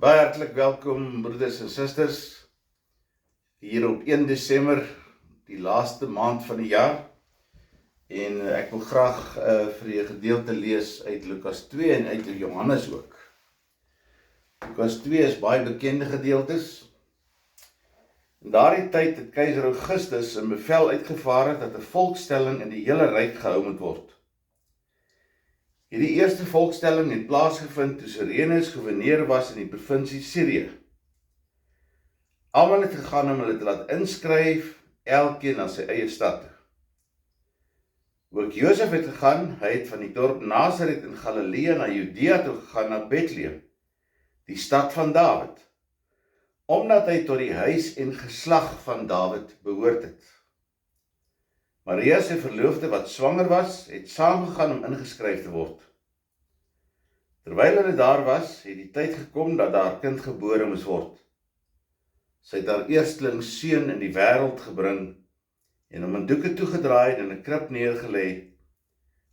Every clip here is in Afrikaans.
Baie hartlik welkom broeders en susters hier op 1 Desember, die laaste maand van die jaar. En ek wil graag vir julle 'n gedeelte lees uit Lukas 2 en uit Johannes ook. Lukas 2 is baie bekende gedeeltes. In daardie tyd het keiser Augustus 'n bevel uitgevaardig dat 'n volkstelling in die hele ryk gehou moet word. Hierdie eerste volkstelling het plaasgevind toe Sirenus gouverneur was in die provinsie Sirië. Almal het gegaan om hulle te laat inskryf, elkeen na sy eie stad. Ook Josef het gegaan, hy het van die dorp Nasaret in Galilea na Judea toe gegaan, na Bethlehem, die stad van Dawid, omdat hy tot die huis en geslag van Dawid behoort het. Maria, sy verloofde wat swanger was, het saamgegaan om ingeskryf te word. Terwyl hulle daar was, het die tyd gekom dat haar kind gebore moes word. Sy het haar eersteling seun in die wêreld gebring en hom in doeke toegedraai en in 'n krib neergelê,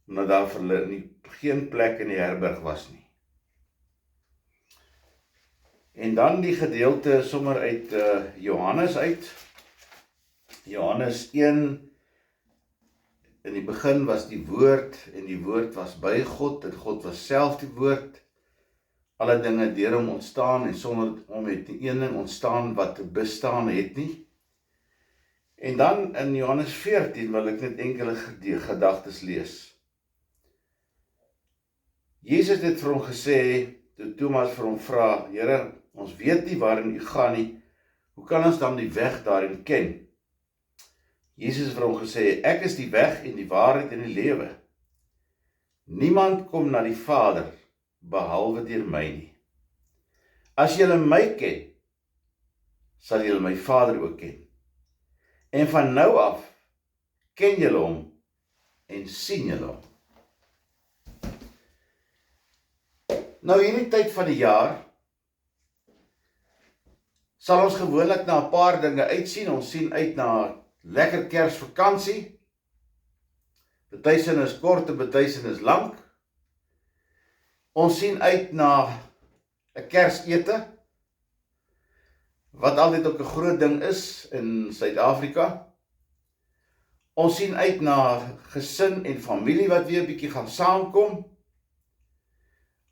omdat daar vir hulle geen plek in die herberg was nie. En dan die gedeelte sommer uit Johannes uit. Johannes 1. In die begin was die woord, en die woord was by God, en God was self die woord. Alle dinge deur hom ontstaan, en sonder hom het nie een ding ontstaan wat bestaan het nie. En dan in Johannes 14 wil ek net enkele gedagtes lees. Jesus het vir hom gesê, toe Thomas vir hom vra, Here, ons weet nie waarin u gaan nie, hoe kan ons dan die weg daarin ken? Jesus het vir hom gesê, ek is die weg en die waarheid en die lewe. Niemand kom na die Vader, behalwe deur my nie. As julle my ken, sal julle my Vader ook ken. En van nou af, ken julle hom, en sien julle hom. Nou hierdie tyd van die jaar, sal ons gewoonlik na 'n paar dinge uitsien. Ons sien uit na lekker Kersvakansie. Party sin is kort en party sin is lank. Ons sien uit na 'n Kersete, wat altyd ook 'n groot ding is in Suid-Afrika. Ons sien uit na gesin en familie wat weer 'n bietjie gaan saamkom.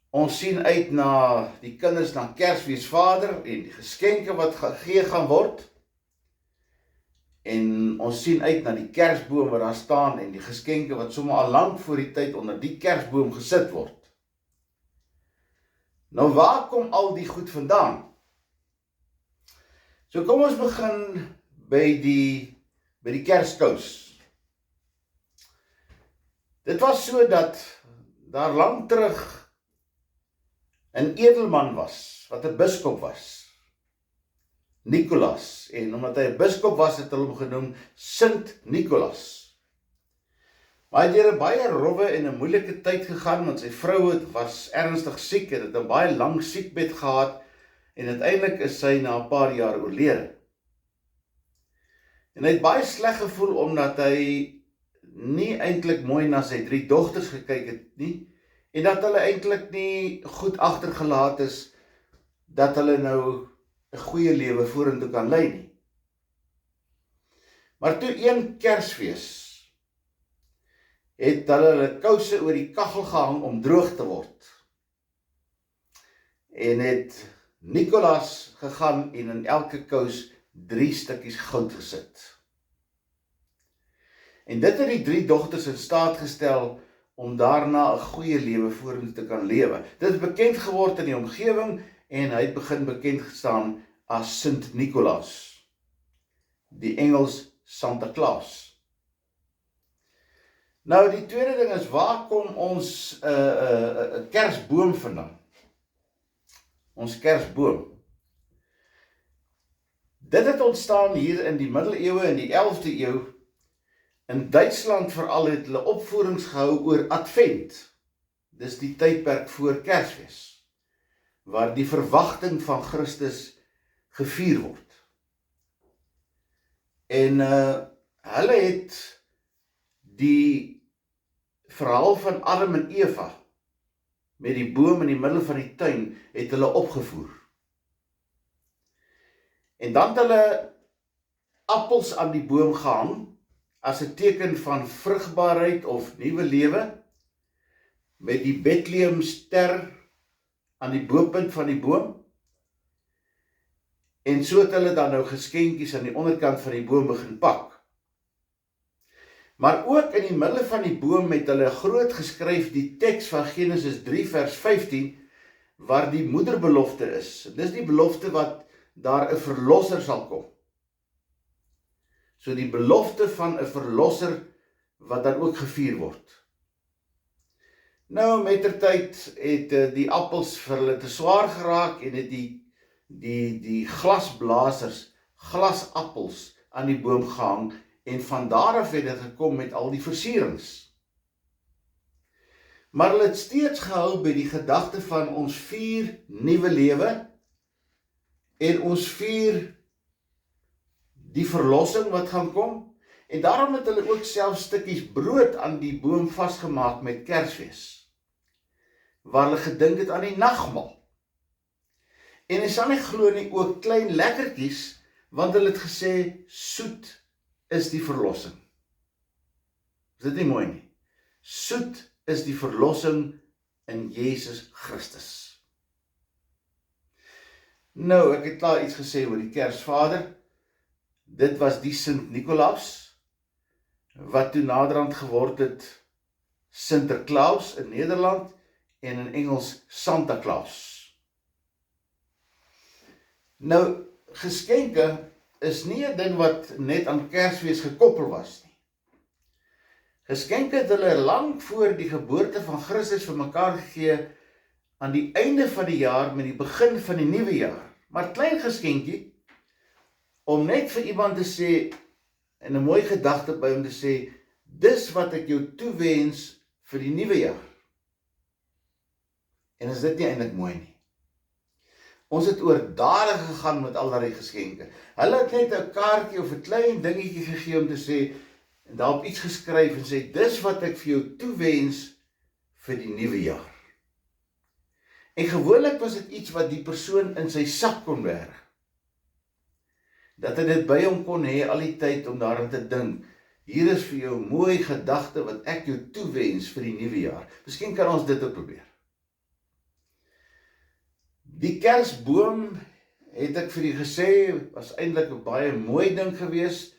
Ons sien uit na die kinders na Kersfeesvader en die geskenke wat gegee gaan word. En ons sien uit na die kersboom wat daar staan en die geskenke wat sommer al lank voor die tyd onder die kersboom gesit word. Nou waar kom al die goed vandaan? So kom ons begin by die Kerskous. Dit was so dat daar lank terug 'n edelman was, wat 'n biskop was, Nicolaas, en omdat hy 'n biskop was, het hulle hom genoem Sint Nicolaas. Maar hy het deur 'n baie rowwe en 'n moeilike tyd gegaan, want sy vrou was ernstig siek en het 'n baie lang siekbed gehad, en uiteindelik is sy na 'n paar jaar oorlede. En hy het baie sleg gevoel, omdat hy nie eintlik mooi na sy 3 dogters gekyk het nie, en dat hulle eintlik nie goed agtergelaat is, dat hulle nou 'n goeie lewe vorentoe kan lei nie. Maar toe een Kersfees, het hulle kouse oor die kaggel gehang om droog te word. En het Nicolaas gegaan en in elke kous 3 stukkies goud gesit. En dit het die 3 dogters in staat gestel om daarna 'n goeie lewe vorentoe te kan lewe. Dit het bekend geword in die omgewing en hy het begin bekend gestaan as Sint Nicolaas, die Engels Santa Claus. Nou die tweede ding is, waar kom ons kersboom vandaan? Ons kersboom. Dit het ontstaan hier in die middeleeue, in die 11de eeu. In Duitsland veral het hulle opvoerings gehou oor Advent. Dis die tydperk voor Kersfees, waar die verwagting van Christus gevier word. En hulle het die verhaal van Adam en Eva met die boom in die middel van die tuin het hulle opgevoer. En dan het hulle appels aan die boom gehang, as 'n teken van vrugbaarheid of nuwe lewe, met die Bethlehem ster aan die bopunt van die boom, en so het hulle dan nou geskenkies aan die onderkant van die boom begin pak. Maar ook in die middel van die boom het hulle groot geskryf die teks van Genesis 3 vers 15, waar die moederbelofte is. Dis die belofte wat daar 'n verlosser sal kom. So die belofte van 'n verlosser wat dan ook gevier word. Nou mettertyd het die appels vir hulle te swaar geraak en het die glasblasers glasappels aan die boom gehang en van daar af het dit gekom met al die versierings. Maar hulle het steeds gehou by die gedagte van ons vier nuwe lewe en ons vier die verlossing wat gaan kom, en daarom het hulle ook self stukkies brood aan die boom vasgemaak met Kersfees, waar hulle gedink het aan die nagmaal. En jy sal nie glo nie, ook klein lekkertjies, want hulle het gesê, soet is die verlossing. Is dit nie mooi nie? Soet is die verlossing in Jesus Christus. Nou, ek het klaar iets gesê oor die Kersvader. Dit was die Sint Nicolaas, wat toe naderhand geword het Sinterklaas in Nederland en in Engels Santa Claus. Nou, geskenke is nie 'n ding wat net aan Kersfees gekoppel was nie. Geskenke het hulle lang voor die geboorte van Christus vir mekaar gegee aan die einde van die jaar met die begin van die nuwe jaar. Maar klein geskenkie, om net vir iemand te sê, en 'n mooi gedagte by hom te sê, dis wat ek jou toewens vir die nuwe jaar. En is dit nie eintlik mooi nie? Ons het oordadig gegaan met al daardie geskenke. Hulle het net 'n kaartjie of 'n klein dingetjie gegee om te sê, en daarop iets geskryf en sê, dis wat ek vir jou toewens vir die nuwe jaar. En gewoonlik was dit iets wat die persoon in sy sak kon berg. Dat hy dit by hom kon hê al die tyd om daaraan te dink, hier is vir jou mooi gedagte wat ek jou toewens vir die nuwe jaar. Miskien kan ons dit ook probeer. Die Kersboom, het ek vir u gesê, was eintlik 'n baie mooi ding gewees.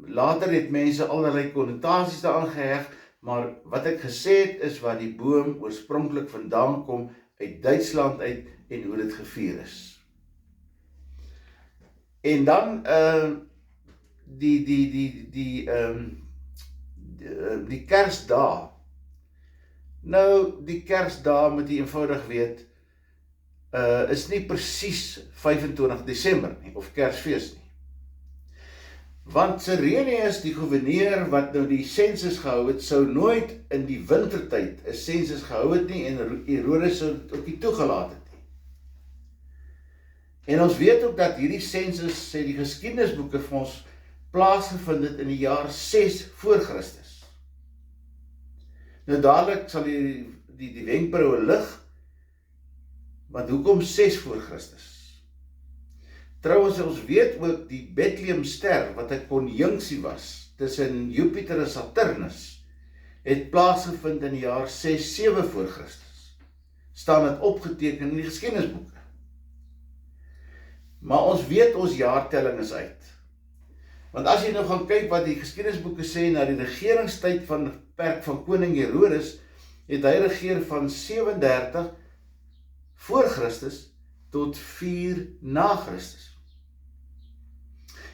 Later het mense allerlei konnotasies daaraan geheg, maar wat ek gesê het is waar die boom oorspronklik vandaan kom, uit Duitsland uit, en hoe dit gevier is. En dan die Kersdae. Nou, die Kersdae, moet jy eenvoudig weet, is nie presies 25 Desember nie, of Kersfees nie. Want Sirenius, die gouverneur wat nou die sensus gehou het, sou nooit in die wintertyd 'n sensus gehou het nie, en Herodes sou dit ook nie toegelaat het nie. En ons weet ook dat hierdie sensus, sê die geskiedenisboeke vir ons, plaasgevind het in die jaar 6 voor Christus. Nou dadelik sal die wenkbroue lig, want hoekom 6 voor Christus? Trouwens, ons weet ook die Bethlehem ster, wat 'n konjunksie was, tussen Jupiter en Saturnus, het plaasgevind in die jaar 6-7 voor Christus. Staan dit opgeteken in die geskiedenisboeke. Maar ons weet ons jaartelling is uit. Want as jy nou gaan kyk wat die geskiedenisboeke sê, na die regeringstyd van perk van koning Herodes, het hy regeer van 37 voor Christus tot 4 na Christus.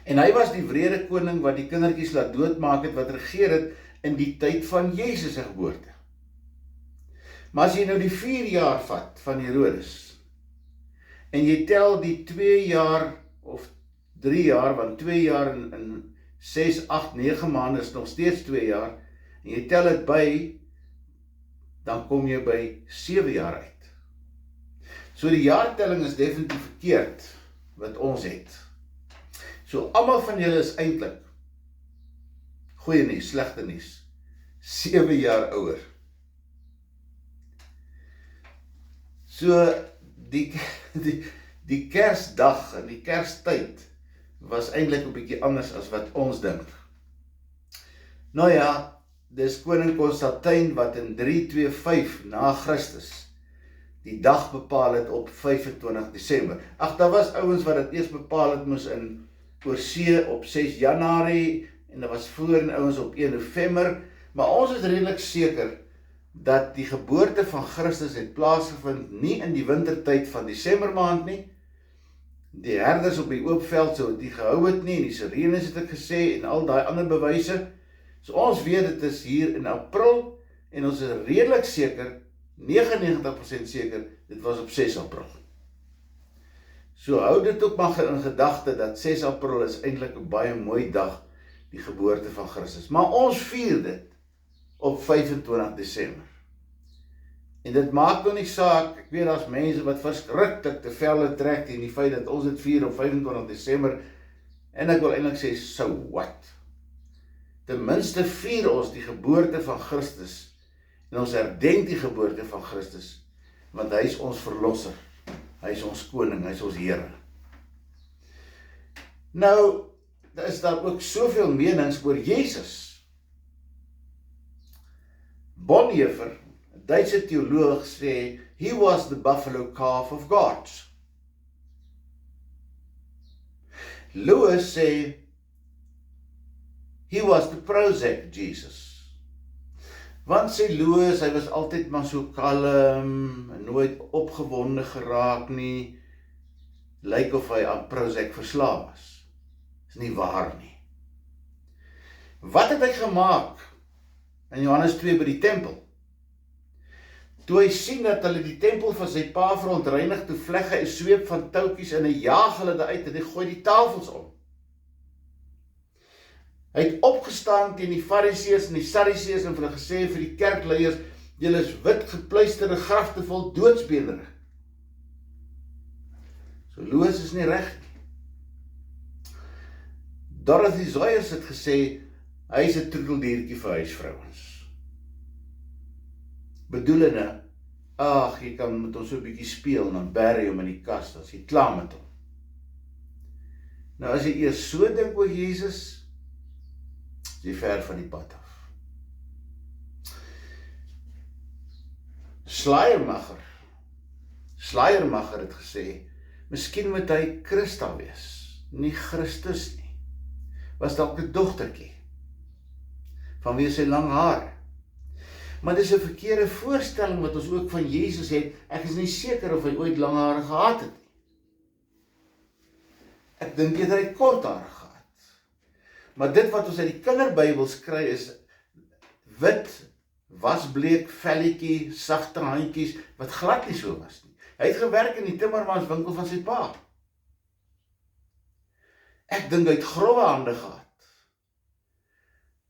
En hy was die wrede koning wat die kindertjies laat doodmaak het, wat regeer het in die tyd van Jesus se geboorte. Maar as jy nou die 4 jaar vat van Herodes, en jy tel die 2 jaar of 3 jaar, want 2 jaar in 6, 8, 9 maande is nog steeds 2 jaar, en jy tel dit by, dan kom jy by 7 jaar uit. So die jaartelling is definitief verkeerd, wat ons het. So almal van julle is eintlik, goeie nuus, slegte nuus, 7 jaar ouer. So die Die Kersdag en die Kerstyd was eintlik 'n bietjie anders as wat ons dink. Nou ja, dis koning Konstantin wat in 325 na Christus die dag bepaal het op 25 Desember. Ag, daar was ouens wat dit eers bepaal het moes in oorsee op 6 Januarie en daar was voor ouens op 1 November, maar ons is redelik seker dat die geboorte van Christus het plaasgevind nie in die wintertyd van Desember maand nie. Die herders op die oop veld sou dit nie gehou het nie, en die sirenes het ek gesê, en al daai ander bewyse. So ons weet dit is hier in April, en ons is redelik seker, 99% seker, dit was op 6 April. So hou dit ook maar in gedagte, dat 6 April is eintlik 'n baie mooi dag, die geboorte van Christus. Maar ons vier dit op 25 Desember. En dit maak nou nie saak, ek weet daar's mense wat verskriklik te velle trek in die feit dat ons dit vier op 25 Desember, en ek wil eintlik sê, so what? Ten minste vier ons die geboorte van Christus, en ons herdenk die geboorte van Christus, want hy is ons verlosser, hy is ons koning, hy is ons Here. Nou, daar is daar ook soveel menings oor Jesus. Bonhoeffer, 'n Duitse teoloog, sê, he was the buffalo calf of God. Lewis sê, he was the Prozac Jesus. Want sê Lewis, hy was altyd maar so kalm, nooit opgewonde geraak nie, lyk of hy aan Prozac verslaaf was. Is nie waar nie. Wat het hy gemaak in Johannes 2 by die tempel? Toe hy sien dat hulle die tempel van sy pa verontreinig, toe vleg hy 'n sweep van touwtjies en hy jaag hulle daaruit en hy gooi die tafels om. Hy het opgestaan teen die Fariseërs en die Sadduseërs en vir hulle gesê vir die kerkleiers, julle is wit gepluisterde grafte vol doodsbeendere. So Lewis is nie reg nie. Dorothy Sayers het gesê, hy is 'n troeteldiertjie vir huisvrouens. Bedoelende, ag, jy kan met hom so 'n bietjie speel, en dan bær jy hom in die kas, as jy klaar met hom. Nou as jy eers so dink oor Jesus, is jy ver van die pad af. Schleiermacher het gesê, miskien moet hy Christa wees, nie Christus nie. Was dalk 'n dogtertjie, vanweë sy lang hare. Maar dis 'n verkeerde voorstelling wat ons ook van Jesus het. Ek is nie seker of hy ooit lang hare gehad het nie. Ek dink eerder hy het kort hare gehad. Maar dit wat ons uit die kinderbybels kry is wit, wasbleek, velletjie, sagte handjies, wat glad nie so was nie. Hy het gewerk in die timmermanswinkel van sy pa. Ek dink hy het grove hande gehad.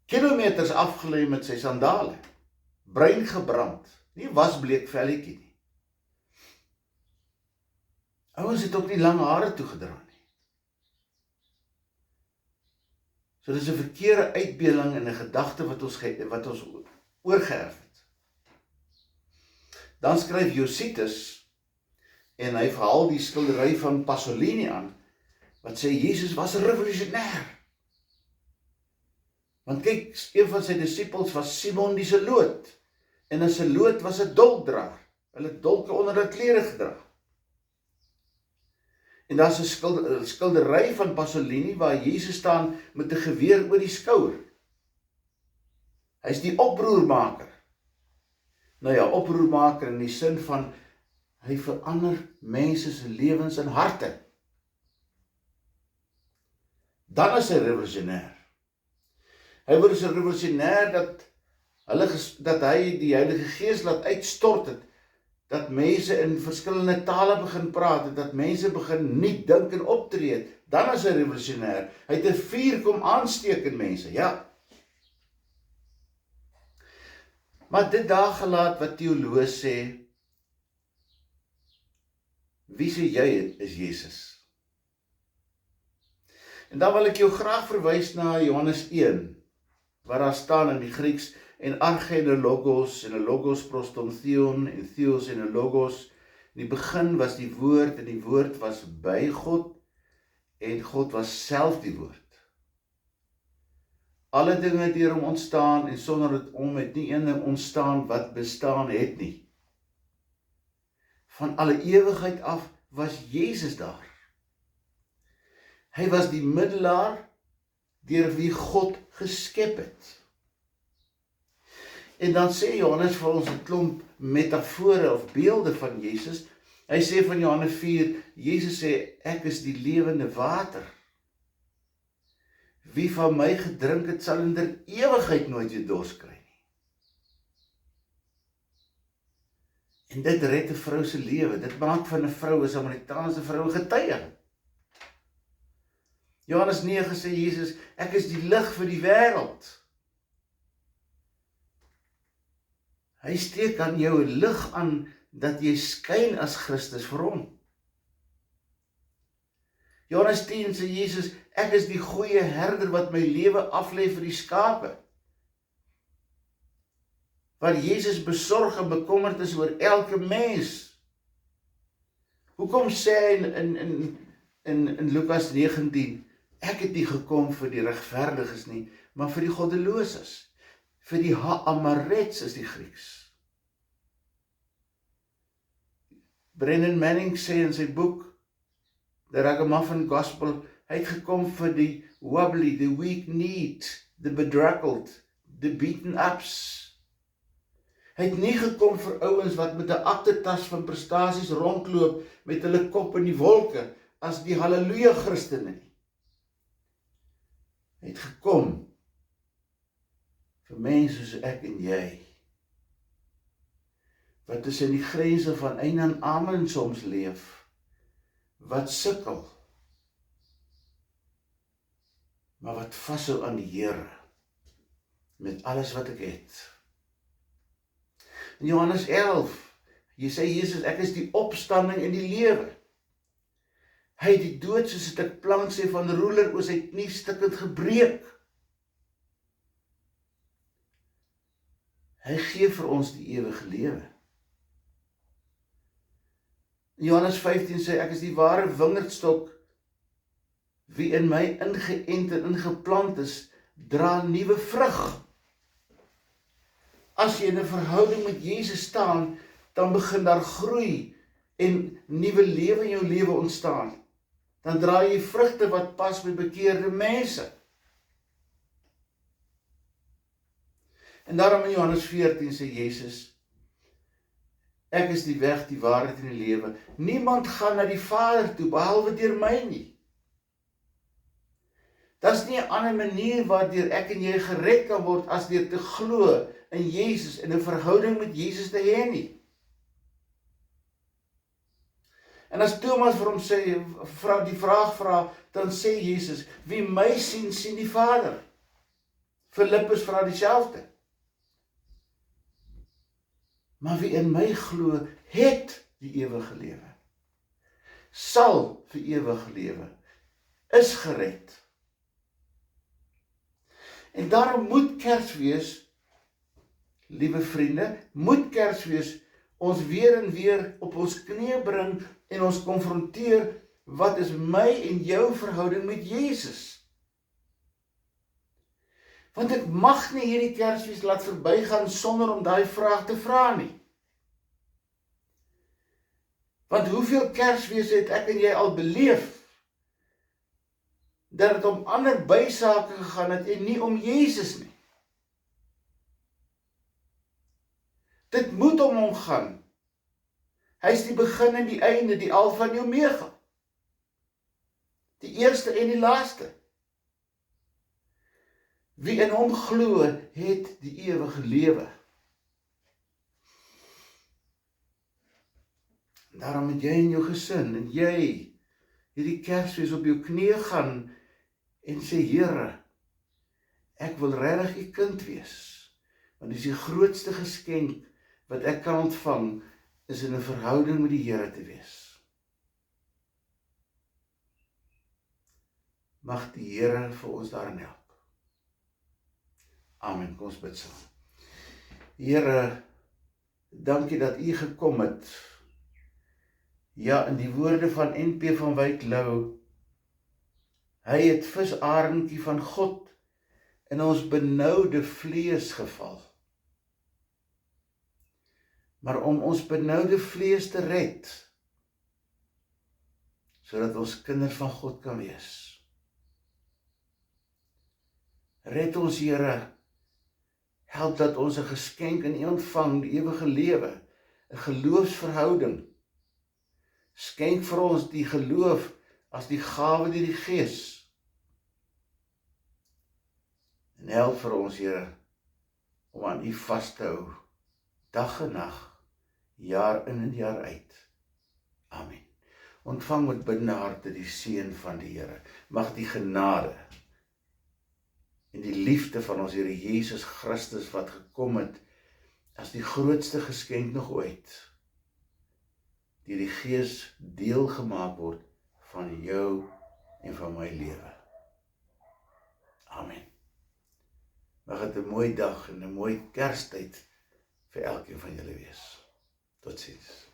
Kilometers afgelê met sy sandale. Bruin gebrand. Nie wasbleek velletjie nie. Ouens het ook nie lang hare toegedra nie. So dis 'n verkeerde uitbeelding en 'n gedagte wat ons oorgeerf het. Dan skryf Josephus, en hy verhaal die skildery van Pasolini aan, wat sê Jesus was 'n revolusionêr. Want kyk, een van sy disippels was Simon die Zeloot, en 'n Zeloot was 'n dolkdraer. Hulle het dolke onder hulle klere gedra. En daar's 'n skildery van Pasolini waar Jesus staan met 'n geweer oor die skouer. Hy's die oproermaker. Nou ja, oproermaker in die sin van hy verander mense se lewens en harte. Dan is hy revolusionêr. Hy was 'n revolusionêr dat hy die Heilige Gees laat uitstort het, dat mense in verskillende tale begin praat het, dat mense begin nuut dink en optree het. Dan is hy revolusionêr. Hy het 'n vuur kom aansteek in mense, ja. Maar dit daar gelaat wat teoloë sê, wie sê jy is Jesus? En dan wil ek jou graag verwys na Johannes 1, waar daar staan in die Grieks, en arche en 'n logos prostontheon, en theos en 'n logos, In die begin was die woord en die woord was by God en God was self die woord. Alle dinge deur hom ontstaan en sonder dit om het nie een ding ontstaan wat bestaan het nie. Van alle ewigheid af was Jesus daar. Hy was die middelaar deur wie God geskep het. En dan sê Johannes vir ons 'n klomp metafore of beelde van Jesus. Hy sê van Johannes 4, Jesus sê, ek is die lewende water. Wie van my gedrink het, sal in der ewigheid nooit weer dors kry nie. En dit red 'n vrou se lewe. Dit maak van 'n vrou, 'n Samaritaanse vrou, 'n getuie. Johannes 9 sê Jesus, ek is die lig vir die wêreld. Hy steek aan jou 'n lig aan, dat jy skyn as Christus vir hom. Johannes 10 sê Jesus, ek is die goeie herder wat my lewe aflê vir die skape. Waar Jesus besorg en bekommerd is oor elke mens. Hoekom sê hy in Lukas 19, ek het nie gekom vir die regverdiges nie, maar vir die goddeloses. Vir die ha-amarets is die Grieks. Brennan Manning sê in sy boek, The Ragamuffin Gospel, hy het gekom vir die wobbly, the weak-kneed, the bedraggled, the beaten-ups. Hy het nie gekom vir ouens wat met 'n aktetas van prestasies rondloop met hulle kop in die wolke as die halleluja Christene nie. Hy het gekom vir mense soos ek en jy, wat tussen die grense van een en amen soms leef, wat sukkel, maar wat vashou aan die Here, met alles wat ek het. In Johannes 11, jy sê Jesus, ek is die opstanding en die lewe. Hy het die dood soos 'n stuk plank sê van roeler oor sy knie stukkend gebreek. Hy gee vir ons die ewige lewe. In Johannes 15 sê, ek is die ware wingerdstok, wie in my ingeënt en ingeplant is, dra nuwe vrug. As jy in 'n verhouding met Jesus staan, dan begin daar groei en nuwe lewe in jou lewe ontstaan. Dan dra jy vrugte wat pas by bekeerde mense. En daarom in Johannes 14 sê Jesus, ek is die weg, die waarheid en die lewe. Niemand gaan na die Vader toe, behalwe deur my nie. Daar's nie 'n ander manier waardeur ek en jy gered kan word as deur te glo in Jesus en 'n verhouding met Jesus te hê nie. En as Thomas vir hom sê, die vraag vra, dan sê Jesus, wie my sien, sien die Vader. Filippus vra dieselfde. Maar wie in my glo, het die ewige lewe. Sal vir ewig lewe. Is gered. En daarom moet Kersfees, liewe vriende, moet Kersfees ons weer en weer op ons knieë bring en ons konfronteer, wat is my en jou verhouding met Jesus? Want ek mag nie hierdie Kersfees laat verbygaan sonder om daai vraag te vra nie. Want hoeveel Kersfees het ek en jy al beleef, dat het om ander bysake gegaan het en nie om Jesus nie. Dit moet om hom gaan. Hy is die begin en die einde, die Alfa en die Omega. Die eerste en die laaste. Wie in hom glo, het die ewige lewe. Daarom moet jy en jou gesin en jy hierdie Kersfees op jou knieë gaan en sê, Here, ek wil regtig u kind wees, want dis die grootste geskenk wat ek kan ontvang, is in 'n verhouding met die Here te wees. Mag die Here vir ons daarin help. Amen, kom ons bid saam. Here, dankie dat u gekom het, Ja, in die woorde van N.P. van Wyk Lou, hy het visarendjie van God in ons benoude vlees geval. Maar om ons benoude vlees te red, sodat ons kinders van God kan wees. Red ons, Here, help dat ons 'n geskenk in U ontvang, die ewige lewe, 'n geloofsverhouding. Skenk vir ons die geloof as die gawe deur die Gees. En help vir ons, Here, om aan U vas te hou, dag en nag, jaar in en jaar uit. Amen. Ontvang met bidende harte die seën van die Here. Mag die genade en die liefde van ons Here Jesus Christus wat gekom het as die grootste geskenk nog ooit, deur die Gees deel gemaak word van jou en van my lewe. Amen. Mag dit 'n mooi dag en 'n mooi Kerstyd vir elkeen van julle wees. Totsiens.